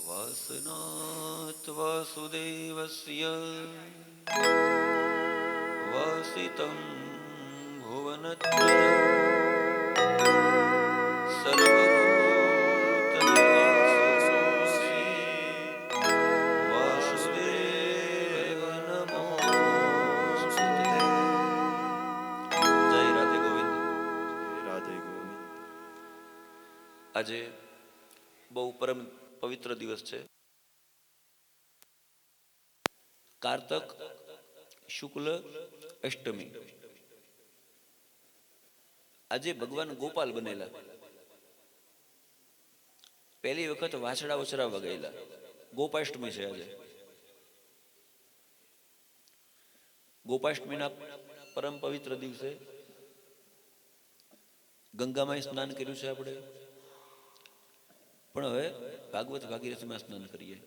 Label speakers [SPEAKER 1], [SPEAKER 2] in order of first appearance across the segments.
[SPEAKER 1] वासनात् वासुदेवस्य वासितं भुवनत्रयं सर्वभूतनिवासोऽसि वासुदेव नमोऽस्तुते। જય રાધે ગોવિંદ.
[SPEAKER 2] રાધે ગોવિંદ.
[SPEAKER 1] આજે બહુ પરમ પવિત્ર દિવસ છે. કારતક શુક્લ અષ્ટમી. આજે ભગવાન ગોપાલ બનેલા. પહેલી વખત વાછડા ઉછરાવા ગયેલા. ગોપાષ્ટમી છે આજે. ગોપાષ્ટમીના પરમ પવિત્ર દિવસે ગંગામાં સ્નાન કર્યું છે આપણે, પણ હવે ભાગવત ભાગીરથીમાં સ્નાન કરીએ.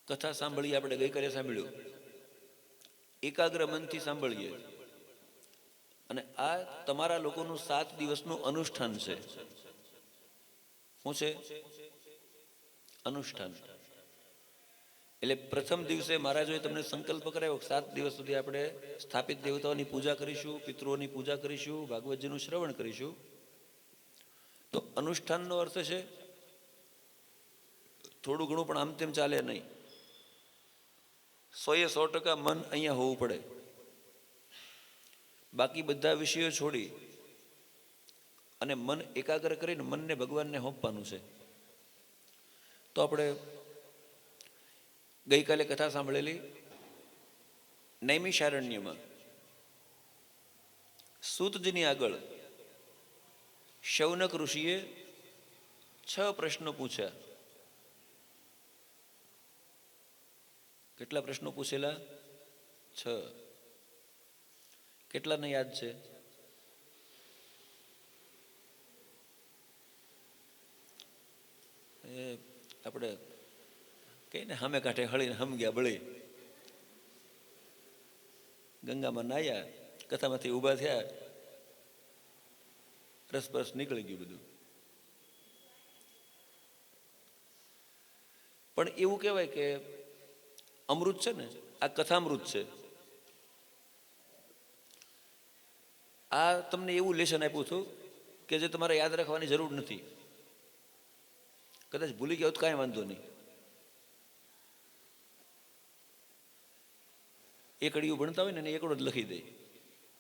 [SPEAKER 1] કથા સાંભળીએ. આપણે ગઈકાલે સાંભળ્યું, એકાગ્ર મનથી સાંભળીએ. અને આ તમારા લોકોનું 7 દિવસનું અનુષ્ઠાન છે. શું છે? અનુષ્ઠાન. એટલે પ્રથમ દિવસે મહારાજોએ તમને સંકલ્પ કરાવ્યો, 7 દિવસ સુધી આપણે સ્થાપિત દેવતાઓની પૂજા કરીશું, પિતૃઓની પૂજા કરીશું, ભાગવતજીનું શ્રવણ કરીશું. તો અનુષ્ઠાનનો અર્થ છે થોડું ઘણું પણ આમ તેમ ચાલે નહીં. 100% મન અહીંયા હોવું પડે. બાકી બધા વિષયો છોડી અને મન એકાગ્ર કરીને મનને ભગવાનને સોંપવાનું છે. તો આપણે ગઈકાલે કથા સાંભળેલી. નૈમિષારણ્યમાં સૂતજીની આગળ શૌનક ઋષિએ 6 પ્રશ્નો પૂછ્યા. કેટલા પ્રશ્નો પૂછેલા? 6. કેટલાને યાદ છે? આપણે કઈ ને સામે કાંઠે હળીને હમ ગયા બળી. ગંગામાં નાયા, કથામાંથી ઊભા થયા, રસબસ નીકળી ગયું બધું. પણ એવું કહેવાય કે અમૃત છે ને, આ કથામૃત છે. આ તમને એવું લેશન આપ્યું હતું કે જે તમારે યાદ રાખવાની જરૂર નથી. કદાચ ભૂલી ગયા તો કાંઈ વાંધો નહીં. એકડીયું ભણતા હોય ને એકડો જ લખી દે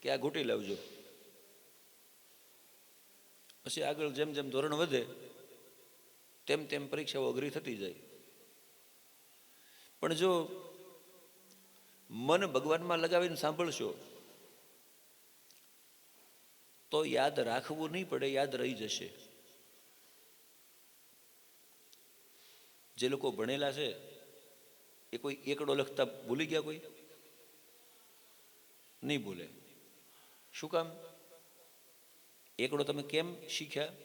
[SPEAKER 1] કે આ ઘૂંટી લાવજો. પછી આગળ જેમ જેમ ધોરણ વધે તેમ તેમ પરીક્ષાઓ અઘરી થતી જાય. પણ જો મન ભગવાનમાં લગાવીને સાંભળશો તો યાદ રાખવું નહીં પડે, યાદ રહી જશે. જે લોકો ભણેલા છે એ કોઈ એકડો લખતા ભૂલી ગયા? કોઈ નહીં ભૂલે. શું કામ? એકડો તમે કેમ શીખ્યા?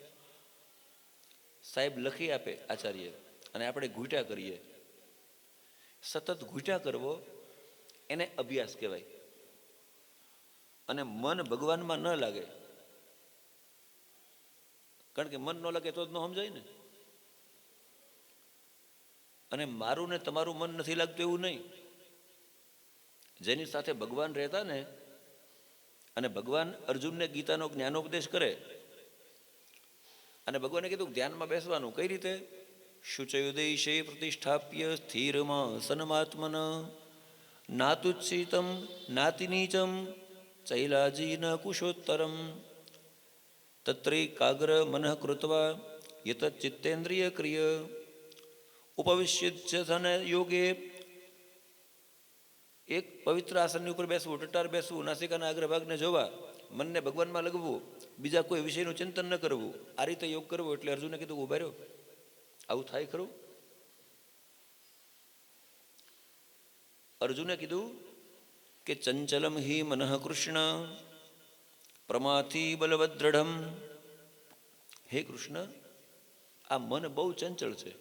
[SPEAKER 1] સાહેબ લખી આપે આચાર્ય અને આપણે ઘૂંટા કરીએ. સતત ઘૂંટા કરવો એને અભ્યાસ કહેવાય. અને મન ભગવાનમાં ન લાગે, કારણ કે મન ન લાગે તો જ ન સમજાય ને. અને મારું ને તમારું મન નથી લાગતું એવું નહીં. જેની સાથે ભગવાન રહેતા ને, અને ભગવાન અર્જુનને ગીતાનો જ્ઞાનોપદેશ કરે અને ભગવાને કીધું ધ્યાનમાં બેસવાનું. કઈ રીતે? શુચયુદેશે પ્રતિષ્ઠાપ્ય સ્થિરમાં સનમાત્મન નાતુચ્છિતમ નાતિનીચમ ચૈલાજી ન કુશોત્તરમ તત્રૈકાગ્ર મનઃ કૃત્વા યત ચિત્તેન્દ્રિય ક્રિય ઉપવિશ્ય યોગે. એક પવિત્ર આસનની ઉપર બેસવું, ટટાર બેસવું, નાસિકાના અગ્રભાગને જોવા, મનને ભગવાનમાં લગવું, બીજા કોઈ વિષયનું ચિંતન ન કરવું, આ રીતે યોગ કરવો. એટલે અર્જુને કીધું ઉભા રહ્યો, આવું થાય ખરું? અર્જુને કીધું કે ચંચલમ હિ મનઃ કૃષ્ણ પ્રમાથી બલવદ્રઢમ. હે કૃષ્ણ, આ મન બહુ ચંચળ છે,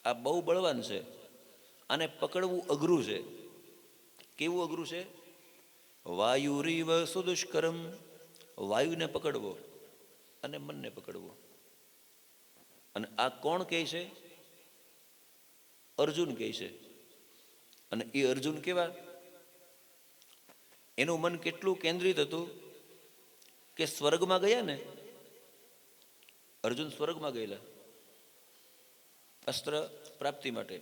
[SPEAKER 1] આ બહુ બળવાન છે, આને પકડવું અઘરું છે. કેવું અઘરું છે? વાયુરીવ સુદુષ્કરમ. વાયુને પકડવો અને મનને પકડવો. અને આ કોણ કહે છે? અર્જુન કહે છે. અને એ અર્જુન કેવા? એનું મન કેટલું કેન્દ્રિત હતું કે સ્વર્ગમાં ગયા ને, અર્જુન સ્વર્ગમાં ગયેલા અસ્ત્ર પ્રાપ્તિ માટે.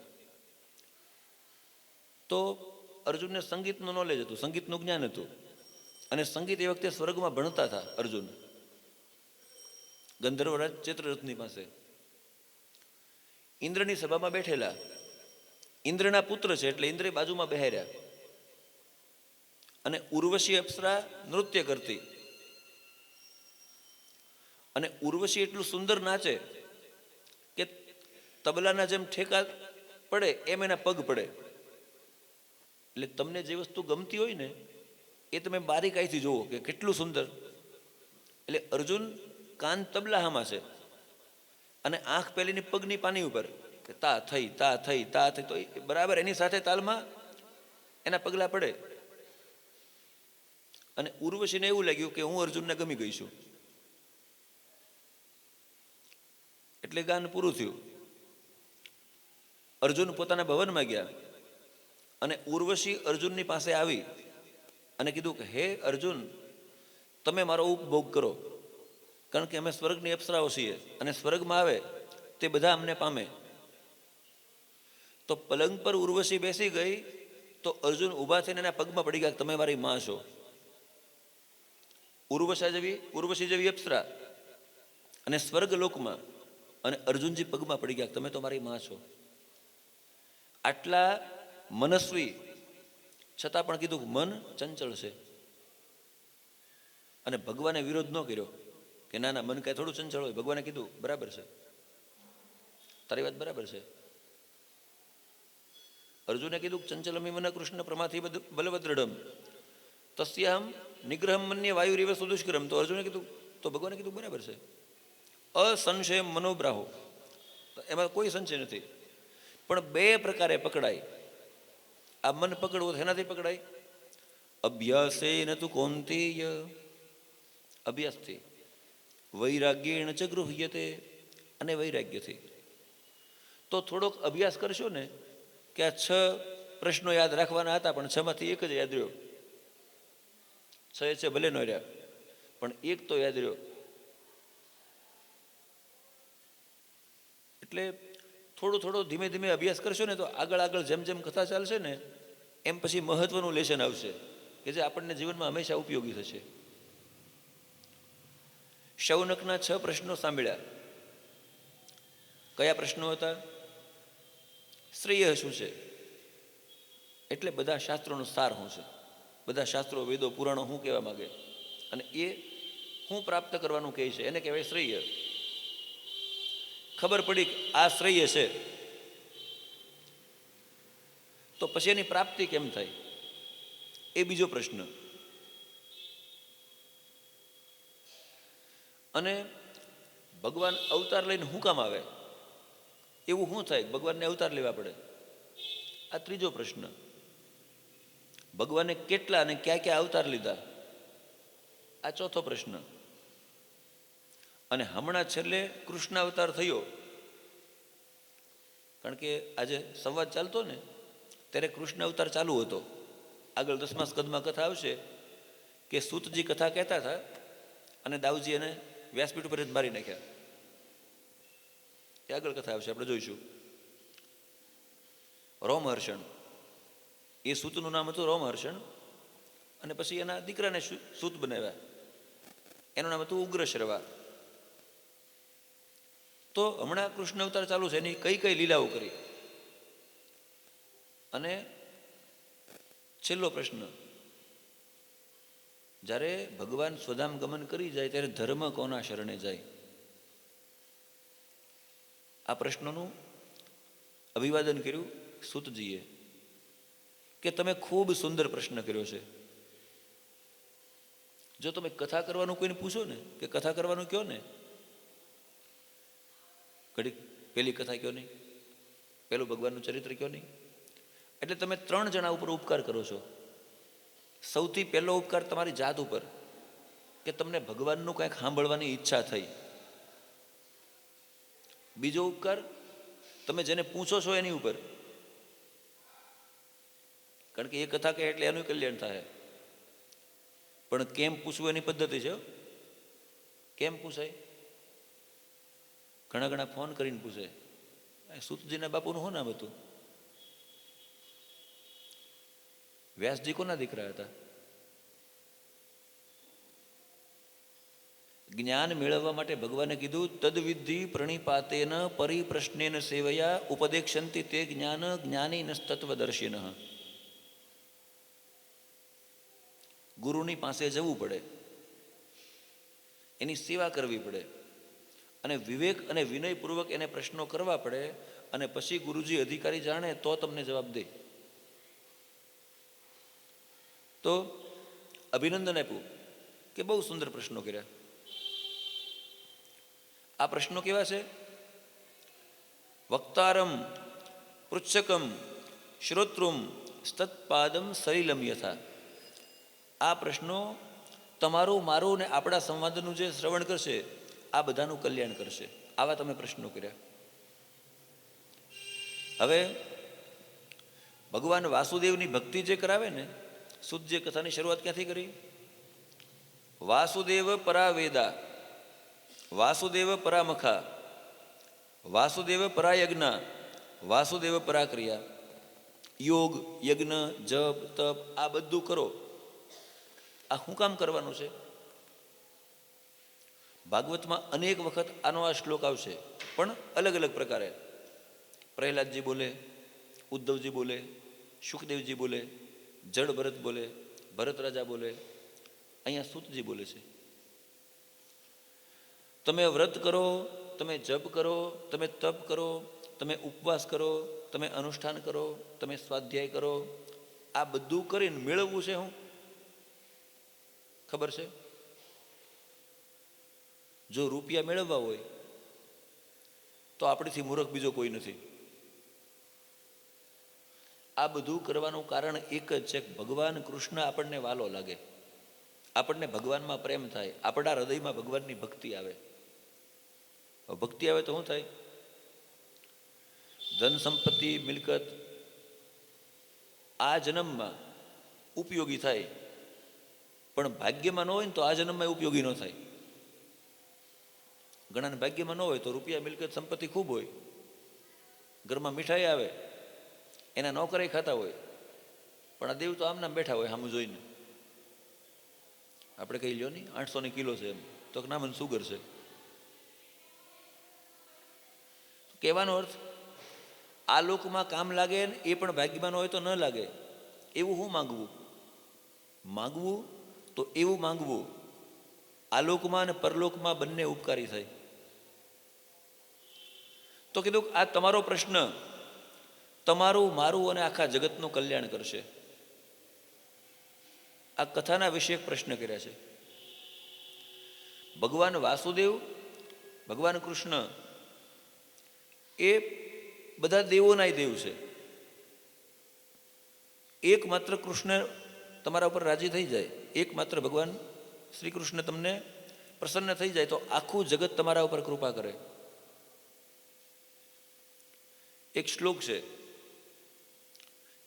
[SPEAKER 1] તો અર્જુનને સંગીતનું નોલેજ હતું, સંગીતનું જ્ઞાન હતું, અને સંગીત એ વખતે સ્વર્ગમાં ભણતા હતા અર્જુન, ગંધર્વરાજ ચિત્રરથની પાસે. ઇન્દ્રની સભામાં બેઠેલા, ઇન્દ્રના પુત્ર છે એટલે ઇન્દ્રે બાજુમાં બેહાર્યા, અને ઉર્વશી અપ્સરા નૃત્ય કરતી, અને ઉર્વશી એટલું સુંદર નાચે કે તબલાના જેમ ઠેકા પડે એમ એના પગ પડે. એટલે તમને જે વસ્તુ ગમતી હોય ને એ તમે બારીકાઈથી જુઓ કે કેટલું સુંદર. એટલે અર્જુન કાન તબલાહામાં છે અને આંખ પેલીની પગની પાની ઉપર, તા થઈ તા થઈ તા થઈ, તો બરાબર એની સાથે તાલમાં એના પગલા પડે. અને ઉર્વશીને એવું લાગ્યું કે હું અર્જુનને ગમી ગઈ છું, એટલે ગાન પૂરું થયું. અર્જુન પોતાના ભવનમાં ગયા અને ઉર્વશી અર્જુનની પાસે આવી અને કીધું કે હે અર્જુન, તમે મારો ઉપભોગ કરો, કારણ કે અમે સ્વર્ગની અપ્સરાઓ છીએ અને સ્વર્ગમાં આવે તે બધા અમને પામે. તો પલંગ પર ઉર્વશી બેસી ગઈ તો અર્જુન ઊભા થઈને એના પગમાં પડી ગયા, તમે મારી માં છો. ઉર્વશી જેવી અપ્સરા અને સ્વર્ગ લોકમાં, અને અર્જુનજી પગમાં પડી ગયા, તમે તો મારી માં છો. આટલા મનસ્વી છતાં પણ કીધું મન ચંચળ છે, અને ભગવાને વિરોધ ન કર્યો કે ના ના મન કાંઈ થોડું ચંચળ હોય. ભગવાને કીધું બરાબર છે, તારી વાત બરાબર છે. અર્જુને કીધું ચંચલમી મન કૃષ્ણ પ્રમાથી બલવદ્રઢમ તસ્યાહમ નિગ્રહમ મન્ય વાયુરીવ સુદુષ્કરમ. તો અર્જુને કીધું, તો ભગવાને કીધું બરાબર છે, અસંશય મનોબ્રાહો, એમાં કોઈ સંશય નથી. પણ બે પ્રકારે પકડાય. આ મન પકડવું એનાથી પકડાય, અભ્યાસે ન તું કૌંતેય, અભ્યાસથી, વૈરાગ્યેણ ચ ગૃહ્યતે, અને વૈરાગ્યથી. તો થોડોક અભ્યાસ કરશો ને કે આ 6 પ્રશ્નો યાદ રાખવાના હતા પણ 6 માંથી એક જ યાદ રહ્યો, 6 છે ભલે ન રહ્યા પણ એક તો યાદ રહ્યો. એટલે થોડો ધીમે ધીમે અભ્યાસ કરશો ને તો આગળ જેમ જેમ કથા ચાલશે ને એમ પછી મહત્વનું લેસન આવશે કે જે આપણને જીવનમાં હંમેશા ઉપયોગી થશે. શૌનકના 6 પ્રશ્નો સાંભળ્યા. કયા પ્રશ્નો હતા? શ્રેય શું છે, એટલે બધા શાસ્ત્રોનો સાર શું છે, બધા શાસ્ત્રો વેદો પુરાણો શું કહેવા માંગે, અને એ શું પ્રાપ્ત કરવાનું કહે છે, એને કહેવાય શ્રેય. ખબર પડી કે આ શ્રેય છે તો પછી એની પ્રાપ્તિ કેમ થાય, એ બીજો પ્રશ્ન. અને ભગવાન અવતાર લઈને શું કામ આવે, એવું શું થાય ભગવાનને અવતાર લેવા પડે, આ ત્રીજો પ્રશ્ન. ભગવાને કેટલા અને ક્યાં ક્યાં અવતાર લીધા, આ ચોથો પ્રશ્ન. અને હમણાં છેલ્લે કૃષ્ણ અવતાર થયો, કારણ કે આજે સંવાદ ચાલતો ને ત્યારે કૃષ્ણ અવતાર ચાલુ હતો. આગળ 10મા સ્કંદમાં કથા આવશે કે સૂતજી કથા કહેતા હતા અને દાઉજી એને વ્યાસપીઠ ઉપર જ મારી નાખ્યા. એ આગળ કથા આવશે, આપણે જોઈશું. રોમહર્ષણ, એ સૂતનું નામ હતું રોમહર્ષણ, અને પછી એના દીકરાને સૂત બનાવ્યા, એનું નામ હતું ઉગ્રશ્રવા. તો હમણાં કૃષ્ણ અવતાર ચાલુ છે, એની કઈ કઈ લીલાઓ કરી. અને છેલ્લો પ્રશ્ન, જ્યારે ભગવાન સ્વધામ ગમન કરી જાય ત્યારે ધર્મ કોના શરણે જાય, આ પ્રશ્નોનું અભિવાદન કર્યું સૂતજીએ કે તમે ખૂબ સુંદર પ્રશ્ન કર્યો છે. જો તમે કથા કરવાનું કોઈને પૂછો ને કે કથા કરવાનું કયો ને, ઘડીક પેલી કથા કયો નહીં, પેલું ભગવાનનું ચરિત્ર કયો નહીં, એટલે તમે 3 જણા ઉપર ઉપકાર કરો છો. સૌથી પહેલો ઉપકાર તમારી જાત ઉપર કે તમને ભગવાનનું કંઈક સાંભળવાની ઈચ્છા થઈ. બીજો ઉપકાર, તમે જેને પૂછો છો એની ઉપર, કારણ કે એ કથા કહે એટલે એનું કલ્યાણ થાય. પણ કેમ પૂછવું એની પદ્ધતિ છે. કેમ પૂછાય? ઘણા ઘણા ફોન કરીને પૂછે, સૂતજીના બાપુનું શું નામ હતું? વ્યાસજી કોના દીકરા હતા? જ્ઞાન મેળવવા માટે ભગવાને કીધું તદ્વિધિ પ્રણિપાતેન પરિપ્રશ્નેન સેવયા ઉપદેક્ષંતિ તે જ્ઞાન જ્ઞાની તત્વદર્શિન. ગુરુની પાસે જવું પડે, એની સેવા કરવી પડે, અને વિવેક અને વિનયપૂર્વક એને પ્રશ્નો કરવા પડે, અને પછી ગુરુજી અધિકારી જાણે તો તમને જવાબ દે. તો અભિનંદન આપ્યું કે બહુ સુંદર પ્રશ્નો કર્યા. આ પ્રશ્નો કેવા છે? વક્તારમ પૃચ્છકમ શ્રોત્રુમ સ્તત્પાદમ સલિલમ યથા. આ પ્રશ્નો તમારું, મારું ને આપણા સંવાદનું જે શ્રવણ કરશે આ બધાનું કલ્યાણ કરશે. આવા તમે પ્રશ્નો કર્યા. હવે ભગવાન વાસુદેવની ભક્તિ જે કરાવે ને, સુતજી કથાની શરૂઆત ક્યાંથી કરી? વાસુદેવ પરા વેદા, વાસુદેવ પરામખા, વાસુદેવ પરાયજ્ઞ, વાસુદેવ પરાક્રિયા. યોગ, યજ્ઞ, જપ, તપ આ બધું કરો. આ શું કામ કરવાનું છે? ભાગવતમાં અનેક વખત આનો આ શ્લોક આવશે, પણ અલગ અલગ પ્રકારે. પ્રહલાદજી બોલે, ઉદ્ધવજી બોલે, સુખદેવજી બોલે, જડ ભરત બોલે, ભરત રાજા બોલે, અહીંયા સૂતજી બોલે છે. તમે વ્રત કરો, તમે જપ કરો, તમે તપ કરો, તમે ઉપવાસ કરો, તમે અનુષ્ઠાન કરો, તમે સ્વાધ્યાય કરો, આ બધું કરીને મેળવવું છે હું? ખબર છે? જો રૂપિયા મેળવવા હોય તો આપણીથી મૂર્ખ બીજો કોઈ નથી. આ બધું કરવાનું કારણ એક જ છે કે ભગવાન કૃષ્ણ આપણને વાલો લાગે, આપણને ભગવાનમાં પ્રેમ થાય, આપણા હૃદયમાં ભગવાનની ભક્તિ આવે. ભક્તિ આવે તો શું થાય? ધન સંપત્તિ મિલકત આ જન્મમાં ઉપયોગી થાય, પણ ભાગ્યમાં ન હોય ને તો આ જન્મમાં ઉપયોગી ન થાય. ઘણાને ભાગ્યમાં ન હોય તો રૂપિયા મિલકત સંપત્તિ ખૂબ હોય, ઘરમાં મીઠાઈ આવે, એના નોકરાઈ ખાતા હોય, પણ આ દેવ તો આમના બેઠા હોય સામું જોઈને. આપણે કહી લ્યો નહીં 800 કિલો છે એમ, તો ના મને સુગર છે. કહેવાનો અર્થ આ લોકમાં કામ લાગે ને એ પણ ભાગ્યમાં હોય તો ન લાગે. એવું શું માગવું? માગવું તો એવું માંગવું આ લોકમાં અને પરલોકમાં બંને ઉપકારી થાય. તો કીધું આ તમારો પ્રશ્ન તમારું, મારું અને આખા જગતનું કલ્યાણ કરશે. આ કથાના વિશે એક પ્રશ્ન કર્યા છે. ભગવાન વાસુદેવ, ભગવાન કૃષ્ણ એ બધા દેવોના દેવ છે. એકમાત્ર કૃષ્ણ તમારા ઉપર રાજી થઈ જાય, એકમાત્ર ભગવાન શ્રી કૃષ્ણ તમને પ્રસન્ન થઈ જાય તો આખું જગત તમારા ઉપર કૃપા કરે. એક શ્લોક છે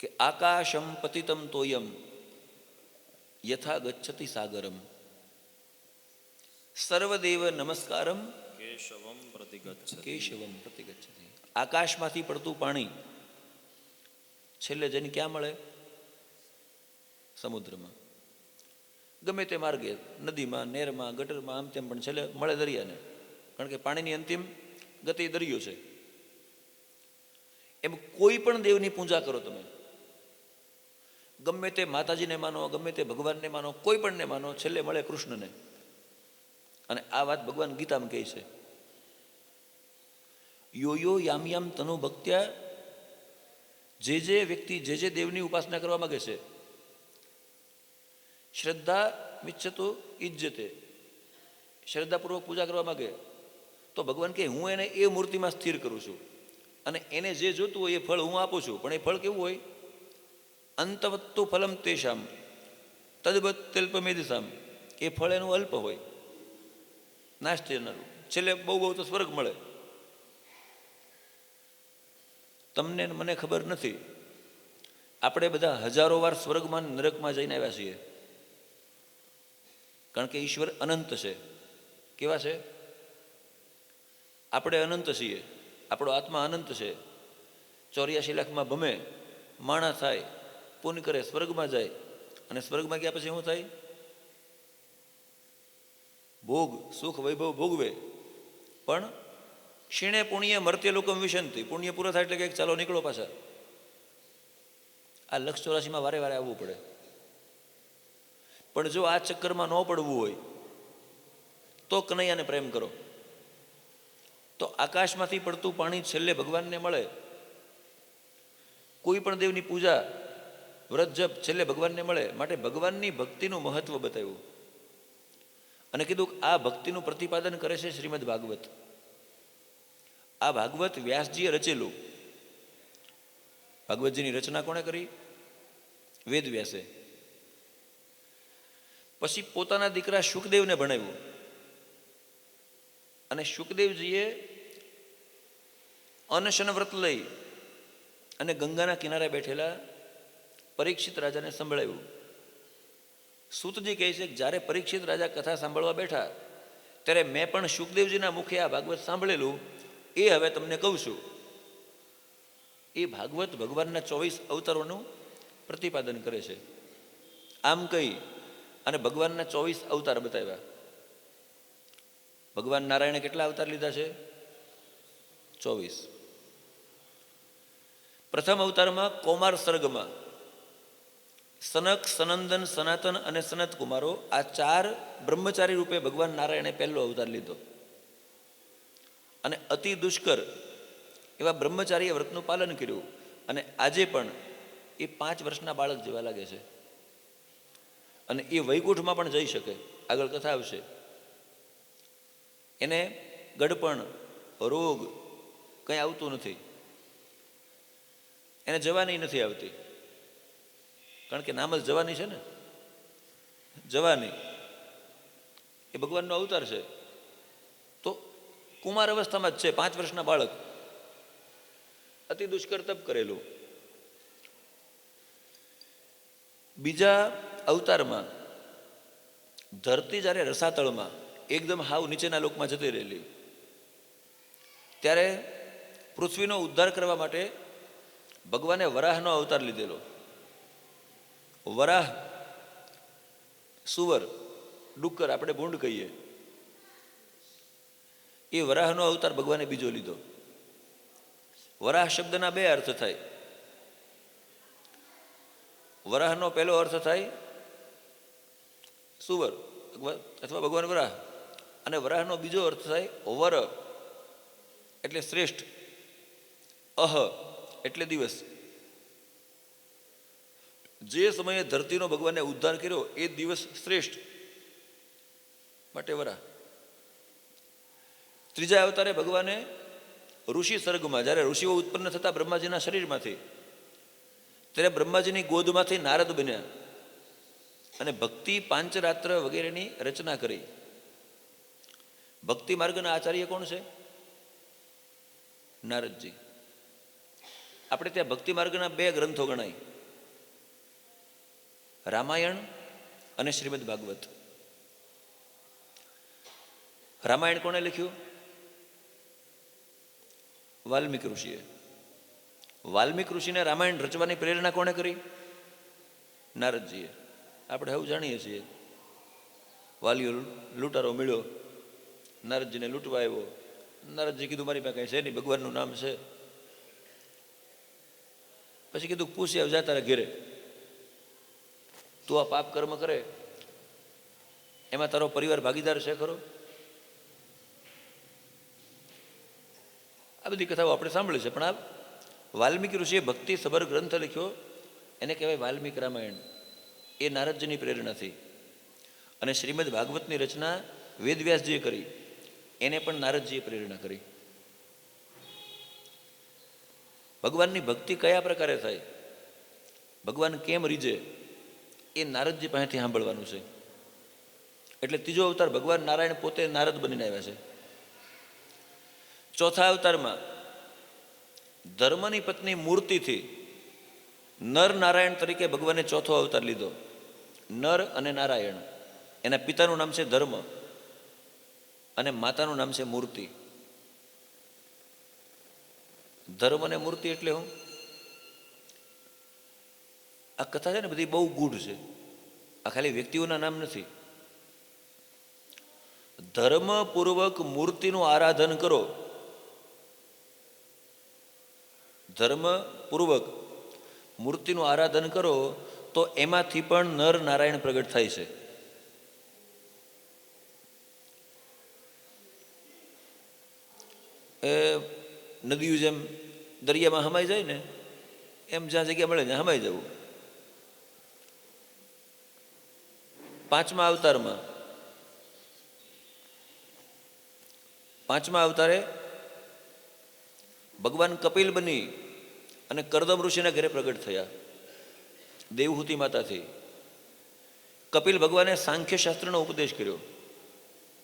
[SPEAKER 1] કે આકાશમ પતિતમ તોયમ યથા ગચ્છતિ સાગરમ સર્વદેવ નમસ્કારમ
[SPEAKER 2] કેશવમ પ્રતિગચ્છતિ.
[SPEAKER 1] કેશવમ પ્રતિગચ્છતિ. આકાશમાંથી પડતું પાણી છેલ્લે જઈને ક્યાં મળે? સમુદ્રમાં. ગમે તે માર્ગે, નદીમાં, નહેરમાં, ગટરમાં, આમ તેમ, પણ છેલ્લે મળે દરિયાને, કારણ કે પાણીની અંતિમ ગતિ દરિયો છે. એમ કોઈ પણ દેવની પૂજા કરો તમે, ગમે તે માતાજીને માનો, ગમે તે ભગવાનને માનો, કોઈ પણને માનો, છેલ્લે મળે કૃષ્ણને. અને આ વાત ભગવાન ગીતામાં કહે છે, યો યો યામ યામ તનુ ભક્ત્યા. જે વ્યક્તિ જે દેવની ઉપાસના કરવા માગે છે, શ્રદ્ધા મિચ્છતો ઇજ્જતે, શ્રદ્ધાપૂર્વક પૂજા કરવા માગે તો ભગવાન કહે હું એને એ મૂર્તિમાં સ્થિર કરું છું, અને એને જે જોતું હોય એ ફળ હું આપું છું. પણ એ ફળ કેવું હોય? અંતવત્તુ ફલમ તેષામ તદબત તેલ્પમેદિસામ. એ ફળ એનું અલ્પ હોય, નાશ થનારું, છેલ્લે બહુ બહુ તો સ્વર્ગ મળે. તમને ને મને ખબર નથી. આપણે બધા હજારો વાર સ્વર્ગમાં નરકમાં જઈને આવ્યા છીએ, કારણ કે ઈશ્વર અનંત છે. કેવા છે? આપણે અનંત છીએ, આપણો આત્મા અનંત છે. 84 લાખમાં ભમે, માણા થાય, પુણ્ય કરે, સ્વર્ગમાં જાય. અને સ્વર્ગમાં ગયા પછી શું થાય? ભોગ, સુખ, વૈભવ ભોગવે. પણ ક્ષીણે પુણ્ય મર્ત્ય લોકમ વિશંતિ. પુણ્ય પૂરા થાય એટલે કે ચાલો નીકળો પાછા. આ લક્ષ 84માં વારે વારે આવવું પડે. પણ જો આ ચક્કરમાં ન પડવું હોય તો કનૈયાને પ્રેમ કરો. તો આકાશમાંથી પડતું પાણી છેલ્લે ભગવાનને મળે. કોઈ પણ દેવની પૂજા, વ્રત જપ છેલ્લે ભગવાનને મળે. માટે ભગવાનની ભક્તિનું મહત્વ બતાવ્યું અને કીધું આ ભક્તિનું પ્રતિપાદન કરે છે શ્રીમદ ભાગવત. આ ભાગવત વ્યાસજીએ રચેલું. ભાગવતજીની રચના કોણે કરી? વેદ વ્યાસે. પછી પોતાના દીકરા શુકદેવને ભણાવ્યું અને શુકદેવજીએ અનશન વ્રત લઈ અને ગંગાના કિનારે બેઠેલા પરીક્ષિત રાજાને સંભળાવ્યું. સૂતજી કહે છે કે જ્યારે પરીક્ષિત રાજા કથા સાંભળવા બેઠા ત્યારે મેં પણ શુકદેવજીના મુખે આ ભાગવત સાંભળેલું, એ હવે તમને કહું છું. એ ભાગવત ભગવાનના 24 અવતારોનું પ્રતિપાદન કરે છે. આમ કહી અને ભગવાનના 24 અવતાર બતાવ્યા. ભગવાન નારાયણે કેટલા અવતાર લીધા છે? 24. પ્રથમ અવતારમાં કૌમાર સર્ગમાં સનક, સનંદન, સનાતન અને સનત કુમારો, આ 4 બ્રહ્મચારી રૂપે ભગવાન નારાયણે પહેલો અવતાર લીધો. અને અતિ દુષ્કર એવા બ્રહ્મચારીએ વ્રતનું પાલન કર્યું. અને આજે પણ એ 5 વર્ષના બાળક જેવા લાગે છે. અને એ વૈકુંઠમાં પણ જઈ શકે. આગળ કથા આવશે. એને ગડપણ, રોગ કંઈ આવતું નથી. એને જવાની નથી આવતી, કારણ કે નામ જ જવાની છે ને. જવાની એ ભગવાનનો અવતાર છે. તો કુમાર અવસ્થામાં જ છે, 5 વર્ષના બાળક, અતિ દુષ્કર તપ કરેલું. બીજા અવતારમાં ધરતી જ્યારે રસાતળમાં એકદમ હાવ નીચેના લોકમાં જતી રહેલી, ત્યારે પૃથ્વીનો ઉદ્ધાર કરવા માટે ભગવાને વરાહનો અવતાર લીધેલો. વરાહ, સુવર, ડુક્કર, આપણે ભૂંડ કહીએ. એ વરાહનો અવતાર ભગવાને બીજો લીધો. વરાહ શબ્દના 2 અર્થ થાય. વરાહનો પહેલો અર્થ થાય સુવર અથવા ભગવાન વરાહ, અને વરાહનો બીજો અર્થ થાય વર એટલે શ્રેષ્ઠ, અહ એટલે દિવસ. જે સમયે ધરતીનો ભગવાને ઉદ્ધાર કર્યો એ દિવસ શ્રેષ્ઠ, માટે વરાહ. ત્રીજા અવતારે ભગવાને ઋષિ સર્ગમાં, જ્યારે ઋષિઓ ઉત્પન્ન થતા બ્રહ્માજીના શરીરમાંથી, ત્યારે બ્રહ્માજીની ગોદમાંથી નારદ બન્યા અને ભક્તિ, પાંચરાત્ર વગેરેની રચના કરી. ભક્તિ માર્ગના આચાર્ય કોણ છે? નારદજી. આપણે ત્યાં ભક્તિ માર્ગના 2 ગ્રંથો ગણાય, રામાયણ અને શ્રીમદ ભાગવત. રામાયણ કોણે લખ્યું? વાલ્મીક ઋષિએ. વાલ્મીક ઋષિને રામાયણ રચવાની પ્રેરણા કોણે કરી? નારદજીએ. આપણે હવે જાણીએ છીએ. વાલીઓ લૂંટારો મળ્યો, નારદજીને લૂંટવા આવ્યો. નારદજી કીધું મારી પાસે કંઈ છે નહીં, ભગવાનનું નામ છે. પછી કીધું પૂછી આવ, જા તારા ઘેરે. તું આ પાપ કર્મ કરે એમાં તારો પરિવાર ભાગીદાર છે ખરો? આ બધી કથાઓ આપણે સાંભળી છે. પણ આ વાલ્મીકી ઋષિએ ભક્તિ સબર ગ્રંથ લખ્યો, એને કહેવાય વાલ્મીક રામાયણ. એ નારદજીની પ્રેરણાથી. અને શ્રીમદ ભાગવતની રચના વેદવ્યાસજીએ કરી, એને પણ નારદજીએ પ્રેરણા કરી. ભગવાનની ભક્તિ કયા પ્રકારે થાય, ભગવાન કેમ રીઝે, એ નારદજી પાસેથી સાંભળવાનું છે. એટલે ત્રીજો અવતાર ભગવાન નારાયણ પોતે નારદ બનીને આવ્યા છે. ચોથા અવતારમાં ધર્મની પત્ની મૂર્તિથી નર નારાયણ તરીકે ભગવાને ચોથો અવતાર લીધો. નર અને નારાયણ. એના પિતાનું નામ છે ધર્મ અને માતાનું નામ છે મૂર્તિ. ધર્મ અને મૂર્તિ એટલે હું, આ કથા છે ને બધી બહુ ગૂઢ છે. આ ખાલી વ્યક્તિઓના નામ નથી. ધર્મપૂર્વક મૂર્તિનું આરાધન કરો, ધર્મપૂર્વક મૂર્તિનું આરાધન કરો તો એમાંથી પણ નર નારાયણ પ્રગટ થાય છે. એ નદીઓ જેમ દરિયામાં હમાઈ જાય ને એમ જ્યાં જગ્યા મળે ત્યાં હમાઈ જવું. પાંચમા અવતારે ભગવાન કપિલ બની અને કરદમ ઋષિના ઘરે પ્રગટ થયા દેવહૂતિ માતાથી. કપિલ ભગવાને સાંખ્ય શાસ્ત્રનો ઉપદેશ કર્યો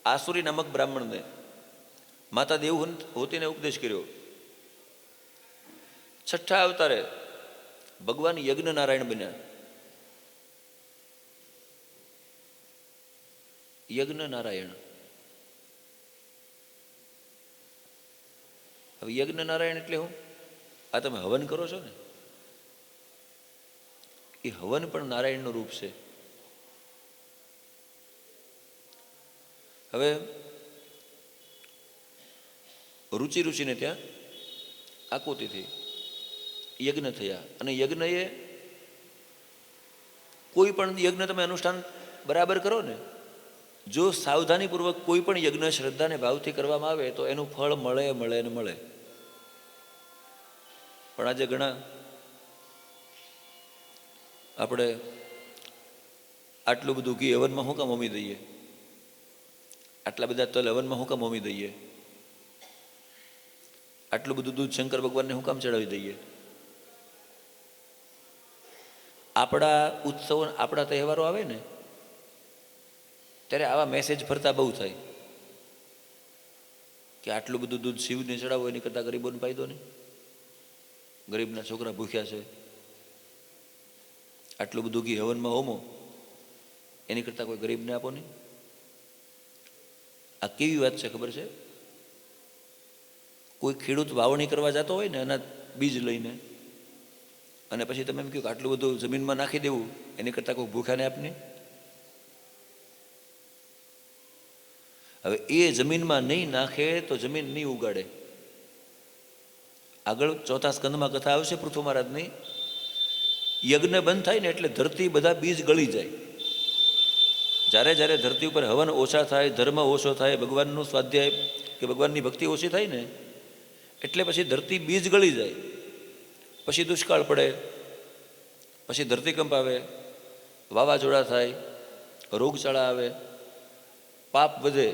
[SPEAKER 1] આસુરી નામક બ્રાહ્મણને. માતા દેવહૂતિને ઉપદેશ કર્યો. છઠ્ઠા અવતારે ભગવાન યજ્ઞ નારાયણ બન્યા. યજ્ઞ નારાયણ. હવે યજ્ઞ નારાયણ એટલે હું, આ તમે હવન કરો છો ને, એ હવન પણ નારાયણનું રૂપ છે. હવે રુચિને ત્યાં આકૃતિથી યજ્ઞ થયા અને યજ્ઞ એ કોઈ પણ યજ્ઞ તમે અનુષ્ઠાન બરાબર કરો ને, જો સાવધાનીપૂર્વક કોઈ પણ યજ્ઞ શ્રદ્ધાને ભાવથી કરવામાં આવે તો એનું ફળ મળે મળે ને મળે. પણ આજે ઘણા આપણે આટલું બધું ઘી હવનમાં શું કામ હોમી દઈએ, આટલા બધા તલ હવનમાં શું કામ હોમી દઈએ, આટલું બધું દૂધ શંકર ભગવાનને શું કામ ચડાવી દઈએ. આપણા ઉત્સવો આપણા તહેવારો આવે ને ત્યારે આવા મેસેજ ફરતા બહુ થાય કે આટલું બધું દૂધ શિવને ચડાવો એની કરતાં ગરીબોને ફાયદો નહીં, ગરીબના છોકરા ભૂખ્યા છે. આટલું બધું ઘી હવનમાં હોમો એની કરતાં કોઈ ગરીબને આપો નહીં. આ કેવી વાત છે ખબર છે? કોઈ ખેડૂત વાવણી કરવા જતો હોય ને એના બીજ લઈને અને પછી તમે એમ કહો કે આટલું બધું જમીનમાં નાખી દેવું એની કરતાં કોઈ ભૂખ્યાને આપને. હવે એ જમીનમાં નહીં નાખે તો જમીન નહીં ઉગાડે. આગળ ચોથા સ્કંદમાં કથા આવશે પૃથુ મહારાજની. યજ્ઞ બંધ થાય ને એટલે ધરતી બધા બીજ ગળી જાય. જ્યારે જ્યારે ધરતી ઉપર હવન ઓછા થાય, ધર્મ ઓછો થાય, ભગવાનનું સ્વાધ્યાય કે ભગવાનની ભક્તિ ઓછી થાય ને એટલે પછી ધરતી બીજ ગળી જાય. પછી દુષ્કાળ પડે, પછી ધરતીકંપ આવે, વાવાઝોડા થાય, રોગચાળા આવે, પાપ વધે.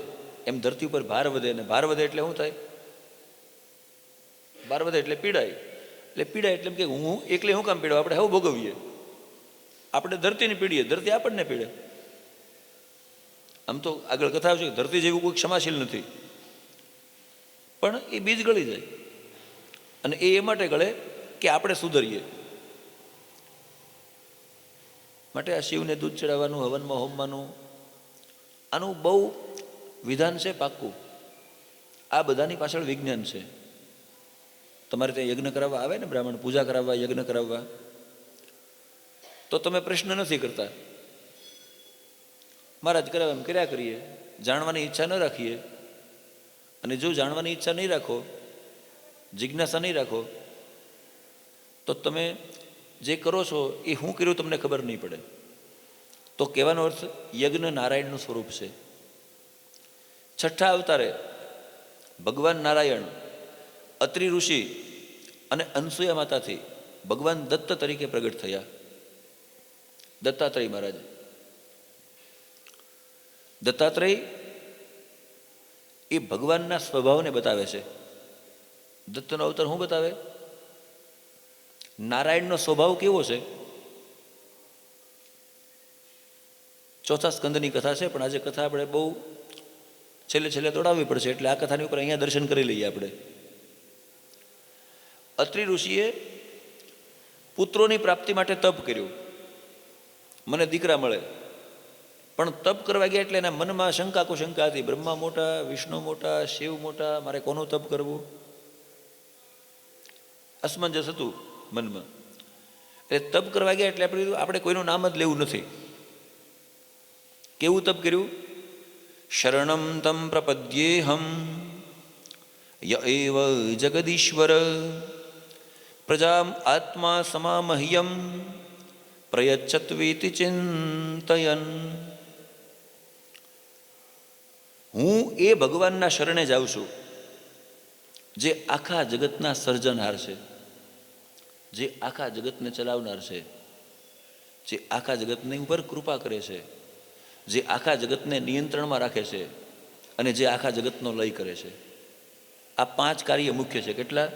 [SPEAKER 1] એમ ધરતી ઉપર ભાર વધે ને ભાર વધે એટલે શું થાય? ભાર વધે એટલે પીડાય. એટલે પીડાય એટલે એમ કે હું એકલે શું કામ પીડાવ, આપણે હવે ભોગવીએ. આપણે ધરતીને પીડીએ, ધરતી આપણને પીડે. આમ તો આગળ કથા આવશે કે ધરતી જેવું કોઈ ક્ષમાશીલ નથી, પણ એ બીજ ગળી જાય અને એ માટે ગળે કે આપણે સુધરીએ. માટે આ શિવને દૂધ ચડાવવાનું, હવનમાં હોમવાનું, આનું બહુ વિધાન છે પાક્કું. આ બધાની પાછળ વિજ્ઞાન છે. તમારે ત્યાં યજ્ઞ કરાવવા આવે ને બ્રાહ્મણ, પૂજા કરાવવા, યજ્ઞ કરાવવા, તો તમે પ્રશ્ન નથી કરતા મહારાજ કરાવે એમ કર્યા કરીએ, જાણવાની ઈચ્છા ન રાખીએ. અને જો જાણવાની ઈચ્છા નહીં રાખો, જિજ્ઞાસા નહીં રાખો, તો તમે જે કરો છો એ હું કર્યું તમને ખબર નહીં પડે. તો કહેવાનો અર્થ યજ્ઞ નારાયણનું સ્વરૂપ છે. છઠ્ઠા અવતારે ભગવાન નારાયણ અત્રિ ઋષિ અને અનસૂયા માતાથી ભગવાન દત્ત તરીકે પ્રગટ થયા. દત્તાત્રેય મહારાજ. દત્તાત્રેય એ ભગવાનના સ્વભાવને બતાવે છે. દત્તનો અવતાર શું બતાવે? નારાયણનો સ્વભાવ કેવો છે. ચોથા સ્કંદની કથા છે, પણ આજે કથા આપણે બહુ છેલ્લે દોડાવવી પડશે એટલે આ કથાની ઉપર અહીંયા દર્શન કરી લઈએ આપણે. અત્રિ ઋષિએ પુત્રોની પ્રાપ્તિ માટે તપ કર્યું, મને દીકરા મળે. પણ તપ કરવા ગયા એટલે એના મનમાં શંકા કુશંકા હતી, બ્રહ્મા મોટા, વિષ્ણુ મોટા, શિવ મોટા, મારે કોનું તપ કરવું? અસમંજસ હતું મનમાં. એટલે તપ કરવા ગયા એટલે આપણે કોઈનું નામ જ લેવું નથી. કેવું તપ કર્યું? શરણમ તમ પ્રપદ્યેહમ ય એવ જગદીશ્વર પ્રજામ આત્મા સમામહ્યમ પ્રયચ્છત્વીતિ ચિંતયન. હું એ ભગવાનના શરણે જાઉં છું જે આખા જગતના સર્જનહાર છે, જે આખા જગતને ચલાવનાર છે, જે આખા જગતની ઉપર કૃપા કરે છે, જે આખા જગતને નિયંત્રણમાં રાખે છે અને જે આખા જગતનો લય કરે છે. આ 5 કાર્ય મુખ્ય છે. કેટલા?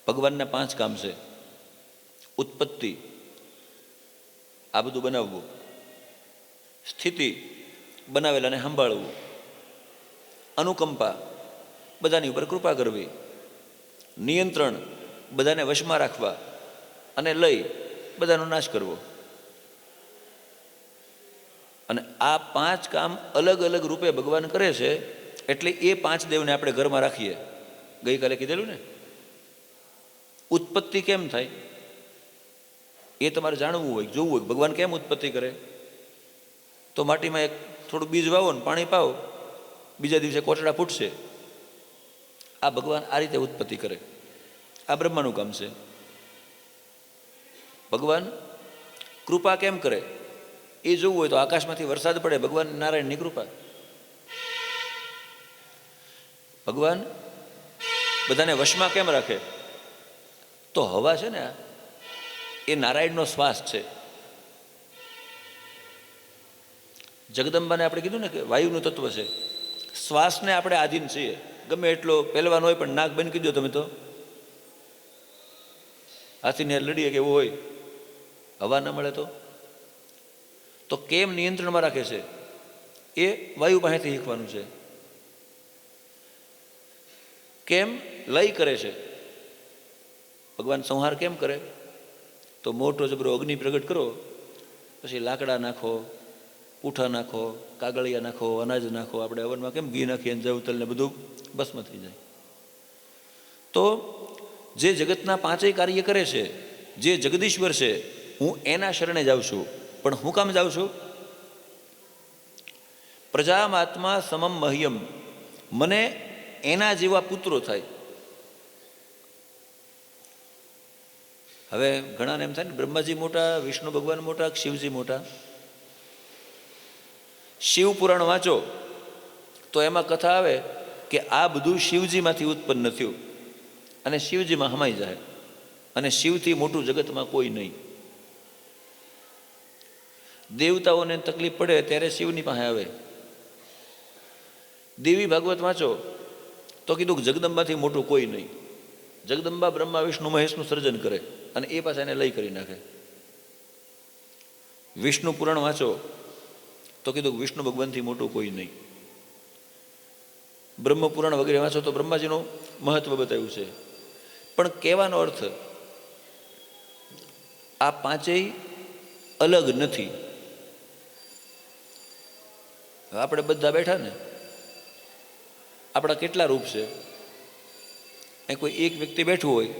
[SPEAKER 1] ભગવાનના 5 કામ છે. ઉત્પત્તિ, આ બધું બનાવવું. સ્થિતિ, બનાવેલાને સંભાળવું. અનુકંપા, બધાની ઉપર કૃપા કરવી. નિયંત્રણ, બધાને વશમાં રાખવા. અને લય, બધાનો નાશ કરવો. અને આ 5 કામ અલગ અલગ રૂપે ભગવાન કરે છે. એટલે એ 5 દેવને આપણે ઘરમાં રાખીએ. ગઈકાલે કીધેલું ને, ઉત્પત્તિ કેમ થાય એ તમારે જાણવું હોય, જોવું હોય. ભગવાન કેમ ઉત્પત્તિ કરે? તો માટીમાં એક થોડું બીજ વાવો ને પાણી પાવો, બીજા દિવસે કોટડા ફૂટશે. આ ભગવાન આ રીતે ઉત્પત્તિ કરે. આ બ્રહ્માનું કામ છે. ભગવાન કૃપા કેમ કરે એ જોવું હોય તો આકાશમાંથી વરસાદ પડે, ભગવાન નારાયણની કૃપા. ભગવાન બધાને વશમાં કેમ રાખે? તો હવા છે ને, એ નારાયણનો શ્વાસ છે. જગદંબાને આપણે કીધું ને કે વાયુનું તત્વ છે. શ્વાસને આપણે આધીન છીએ. ગમે એટલો પહેલવાન હોય પણ નાક બંધ કરી દો તમે તો હાથીને લડીએ કે એવું હોય, હવા ન મળે તો કેમ નિયંત્રણમાં રાખે છે? એ વાયુ પાસેથી શીખવાનું છે. કેમ લય કરે છે? ભગવાન સંહાર કેમ કરે? તો મોટો જબરો અગ્નિ પ્રગટ કરો, પછી લાકડા નાખો, પૂઠા નાખો, કાગળિયા નાખો, અનાજ નાખો. આપણે હવનમાં કેમ ઘી નાખીએ, જવતલ ને બધું ભસ્મ થઈ જાય. તો જે જગતના 5 કાર્ય કરે છે, જે જગદીશ્વર છે, હું એના શરણે જાઉં છું. પણ હું કામ જાઉં છું? પ્રજામાત્મા સમમ મહ્યમ, મને એના જેવા પુત્રો થાય. હવે ઘણાને એમ થાય ને બ્રહ્માજી મોટા, વિષ્ણુ ભગવાન મોટા, શિવજી મોટા. શિવ પુરાણ વાંચો તો એમાં કથા આવે કે આ બધું શિવજીમાંથી ઉત્પન્ન થયું અને શિવજીમાં હમાઈ જાય. અને શિવથી મોટું જગતમાં કોઈ નહીં. દેવતાઓને તકલીફ પડે ત્યારે શિવની પાસે આવે. દેવી ભાગવત વાંચો તો કીધું કે જગદંબાથી મોટું કોઈ નહીં. જગદંબા બ્રહ્મા વિષ્ણુ મહેશનું સર્જન કરે અને એ પાછા એને લય કરી નાખે. વિષ્ણુ પુરાણ વાંચો તો કીધું વિષ્ણુ ભગવાનથી મોટું કોઈ નહીં. બ્રહ્મ પુરાણ વગેરે વાંચો તો બ્રહ્માજીનું મહત્વ બતાવ્યું છે. પણ કહેવાનો અર્થ, આ 5 અલગ નથી. આપણે બધા બેઠા ને, આપણા કેટલા રૂપ છે? એ કોઈ એક વ્યક્તિ બેઠું હોય,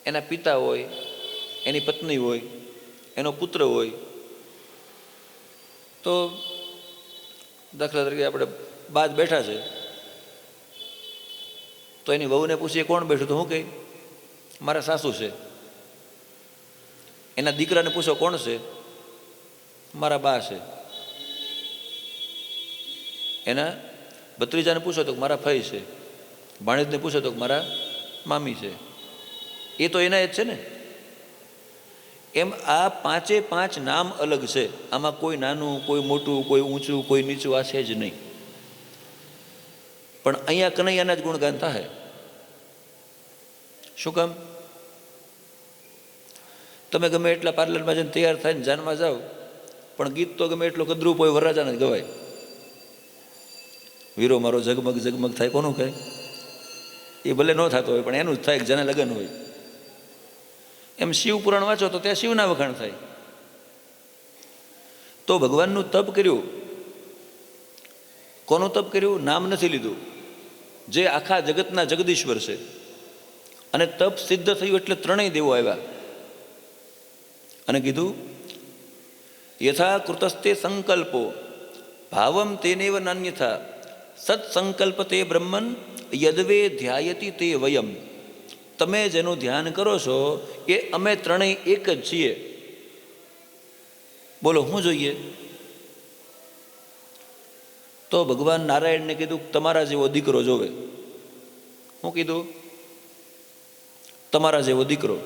[SPEAKER 1] એના પિતા હોય, એની પત્ની હોય, એનો પુત્ર હોય. તો દાખલા તરીકે આપણે બાદ બેઠા છે તો એની વહુને પૂછીએ કોણ બેઠું? તો હું કહી મારા સાસુ છે. એના દીકરાને પૂછો કોણ છે? મારા બા છે. એના ભત્રીજાને પૂછો તો મારા ફઈ છે. ભાણેજને પૂછો તો મારા મામી છે. એ તો એના જ છે ને. એમ આ 5 નામ અલગ છે. આમાં કોઈ નાનું, કોઈ મોટું, કોઈ ઊંચું, કોઈ નીચું આ છે જ નહીં. પણ અહીંયા કનૈયાના જ ગુણગાન થાય. શું કામ? તમે ગમે એટલા પાર્લરમાં જઈને તૈયાર થાય ને જાનમાં જાઓ, પણ ગીત તો ગમે એટલો કદરૂપ હોય વરરાજાને જ ગવાય. વીરો મારો ઝગમગ ઝગમગ થાય કોનું કહે? એ ભલે ન થતો હોય પણ એનું જ થાય, જેને લગ્ન હોય. એમ શિવ પુરાણ વાંચો તો ત્યાં શિવના વખાણ થાય. તો ભગવાનનું તપ કર્યું. કોનું તપ કર્યું? નામ નથી લીધું. જે આખા જગતના જગદીશ્વર છે. અને તપ સિદ્ધ થયું એટલે ત્રણેય દેવો આવ્યા અને કીધું યથા કૃતસ્તે સંકલ્પો ભાવમ તેનેવ નાન્યથા સત્સંકલ્પ તે બ્રહ્મન યદવે ધ્યાયતી તે વયમ. તમે જેનું ધ્યાન કરો છો એ અમે ત્રણેય એક જ છીએ. બોલો શું જોઈએ? તો ભગવાન નારાયણને કીધું તમારા જેવો દીકરો જોવે. શું કીધું? તમારા જેવો દીકરો.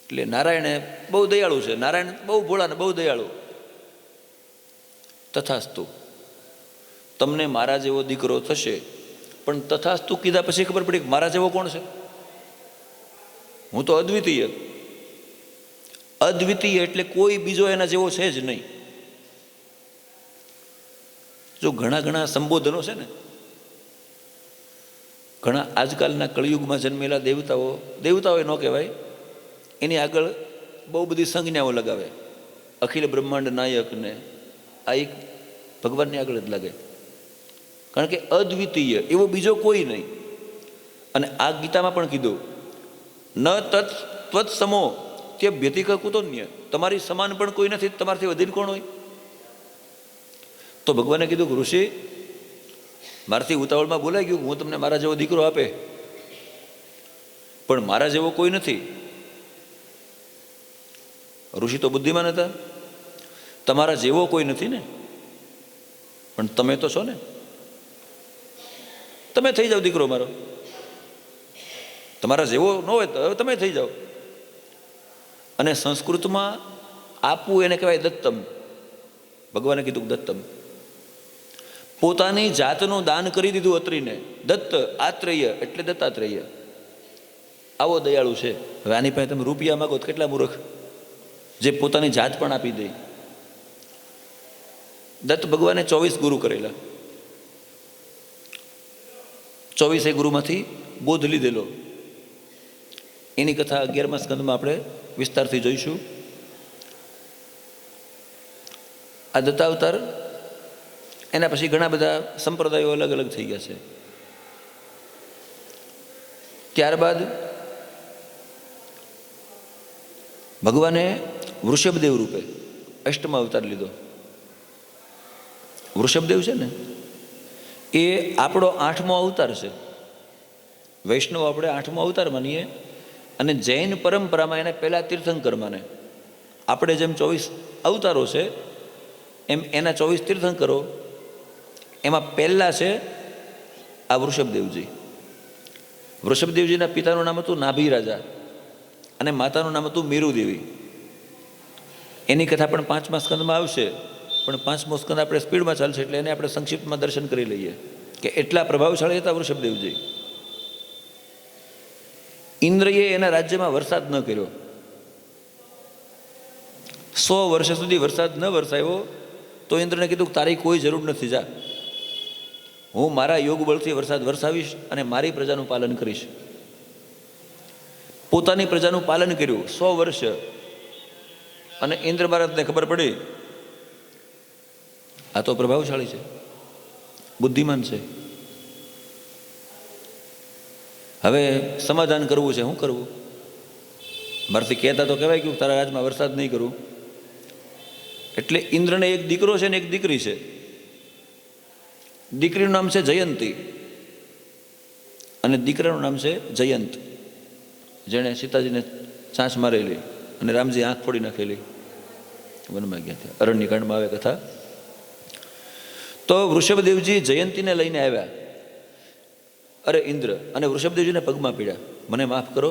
[SPEAKER 1] એટલે નારાયણે બહુ દયાળુ છે. નારાયણ બહુ ભોળા ને બહુ દયાળુ. તથાસ્તુ, તમને મારા જેવો દીકરો થશે. પણ તથાસ્તુ કીધા પછી ખબર પડી કે મારા જેવો કોણ છે? હું તો અદ્વિતીય. અદ્વિતીય એટલે કોઈ બીજો એના જેવો છે જ નહીં. જો ઘણા સંબોધનો છે ને, ઘણા આજકાલના કળિયુગમાં જન્મેલા દેવતાઓ ન કહેવાય, એની આગળ બહુ બધી સંજ્ઞાઓ લગાવે. અખિલ બ્રહ્માંડ નાયકને આ એક ભગવાનની આગળ જ લાગે. કારણ કે અદ્વિતીય એવો બીજો કોઈ નહીં. અને આ ગીતામાં પણ કીધું ન ત્વત્સમો તે વ્યતિક કુતોન્ય. તમારી સમાન પણ કોઈ નથી, તમારાથી વધીને કોણ હોય? તો ભગવાને કીધું કે ઋષિ, મારાથી ઉતાવળમાં બોલાઈ ગયું, હું તમને મારા જેવો દીકરો આપે, પણ મારા જેવો કોઈ નથી. ઋષિ તો બુદ્ધિમાન હતા. તમારા જેવો કોઈ નથી ને, પણ તમે તો છો ને, તમે થઈ જાઓ દીકરો મારો. તમારા જેવો ન હોય તો હવે તમે થઈ જાઓ. અને સંસ્કૃતમાં આપવું એને કહેવાય દત્તમ. ભગવાને કીધું દત્તમ. પોતાની જાતનું દાન કરી દીધું અત્રિને. દત્ત આત્રેય એટલે દત્તાત્રેય. આવો દયાળુ છે. હવે આની પાસે તમે રૂપિયા માગો તો કેટલા મૂર્ખ, જે પોતાની જાત પણ આપી દે. દત્ત ભગવાને 24 ગુરુ કરેલા. 24 ગુરુમાંથી બોધ લીધેલો. એની કથા 11મા સ્કંદમાં આપણે વિસ્તારથી જોઈશું. આ દત્તાવતાર એના પછી ઘણા બધા સંપ્રદાયો અલગ અલગ થઈ ગયા છે. ત્યારબાદ ભગવાને વૃષભદેવ રૂપે અષ્ટમ અવતાર લીધો. વૃષભદેવ છે ને એ આપણો 8મો અવતાર છે. વૈષ્ણવ આપણે 8મો અવતાર માનીએ. અને જૈન પરંપરામાં એને પહેલા તીર્થંકર માને. આપણે જેમ 24 અવતારો છે એમ એના 24 તીર્થંકરો. એમાં પહેલા છે આ વૃષભદેવજી. વૃષભદેવજીના પિતાનું નામ હતું નાભી રાજા અને માતાનું નામ હતું મેરુદેવી. એની કથા પણ 5મા સ્કંદમાં આવશે, પણ 5મો સ્કંદ આપણે સ્પીડમાં ચાલશે એટલે એને આપણે સંક્ષિપ્તમાં દર્શન કરી લઈએ કે એટલા પ્રભાવશાળી હતા વૃષભદેવજી. ઇન્દ્રએ એના રાજ્યમાં વરસાદ ન કર્યો. 100 વર્ષ સુધી વરસાદ ન વરસાવ્યો તો ઇન્દ્રને કીધું કે તારી કોઈ જરૂર નથી, જા, હું મારા યોગ બળથી વરસાદ વરસાવીશ અને મારી પ્રજાનું પાલન કરીશ. પોતાની પ્રજાનું પાલન કર્યું 100 વર્ષ. અને ઇન્દ્ર મહારાજને ખબર પડી આ તો પ્રભાવશાળી છે, બુદ્ધિમાન છે, હવે સમાધાન કરવું છે. શું કરવું? મારાથી કહેતા તો કહેવાય કે તારા રાજમાં વરસાદ નહીં કરું. એટલે ઇન્દ્રને એક દીકરો છે ને એક દીકરી છે. દીકરીનું નામ છે જયંતી અને દીકરાનું નામ છે જયંત, જેણે સીતાજીને ચાંચ મારેલી અને રામજી આંખ ફોડી નાખેલી. વનમાં ગયા ત્યાં અરણ્યકાંડમાં આવે કથા. તો વૃષભદેવજી જયંતીને લઈને આવ્યા. અરે ઇન્દ્ર, અને વૃષભદેવજીને પગમાં પીડ્યા, મને માફ કરો,